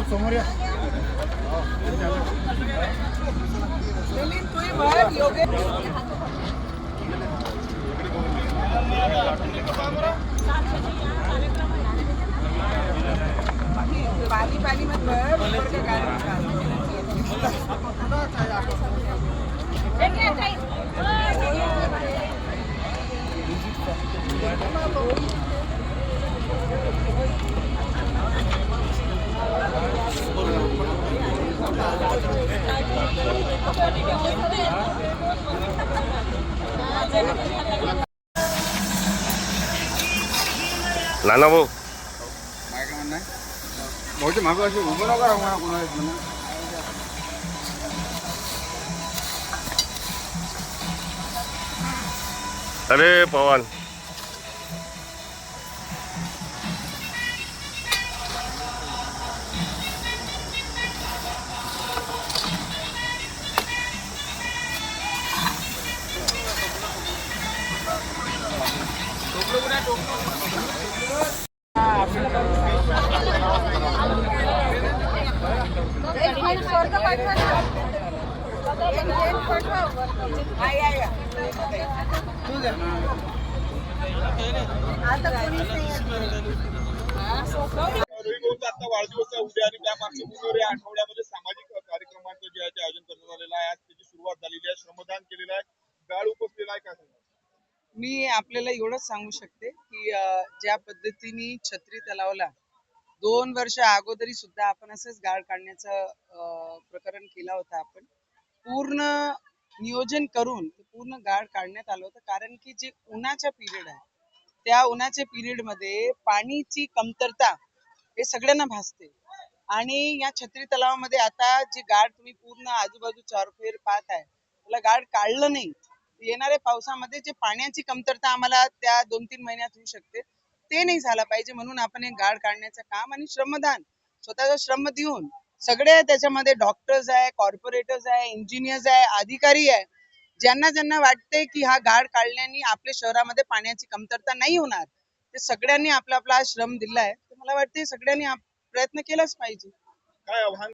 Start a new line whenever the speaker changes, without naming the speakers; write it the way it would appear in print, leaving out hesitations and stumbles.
समोर या.
पानी पानी मत भर
नाना भाऊ
काय काय म्हणणं आहे भाऊच्या मागं असे उभं नका राहू म्हणा कोणाला.
अरे पवन
आता वाढदिवस आहे उद्या आणि त्या पार्श्वभूमीवर या आठवड्यामध्ये सामाजिक कार्यक्रमांचं जे आहे ते आयोजन करण्यात आलेलं आहे. आज त्याची सुरुवात झालेली आहे, श्रमदान केलेलं आहे, गाळ उपसलेला आहे. काय सांगा?
मी आपल्याला एवढंच सांगू शकते की ज्या पद्धतीने छत्री तलावला 2 वर्ष अगोदरी सुद्धा आपण असंच गाळ काढण्याचं प्रकरण केला होता. आपण पूर्ण नियोजन करून पूर्ण गाळ काढण्यात आलं होतं, कारण की जे उन्हाचा पिरियड आहे त्या उन्हाच्या पिरियड मध्ये पाणीची कमतरता हे सगळ्यांना भासते. आणि या छत्री तलावामध्ये आता जे गाळ तुम्ही पूर्ण आजूबाजू चौरफेर पाहत आहे त्याला गाळ काढलं नाही, येणाऱ्या पावसामध्ये जे पाण्याची कमतरता आम्हाला त्या 2-3 महिन्यात होऊ शकते ते नाही झालं पाहिजे, म्हणून आपण हे गाळ काढण्याचं काम आणि श्रमदान स्वतःचा श्रम देऊन सगळे त्याच्यामध्ये डॉक्टर्स आहे, कॉर्पोरेटर्स आहे, इंजिनियर्स आहे, अधिकारी आहे, ज्यांना ज्यांना वाटते की हा गाळ काढल्याने आपल्या शहरामध्ये पाण्याची कमतरता नाही होणार ते सगळ्यांनी आपला आपला श्रम दिलाय. तर मला वाटते सगळ्यांनी प्रयत्न केलाच पाहिजे.
काय आव्हान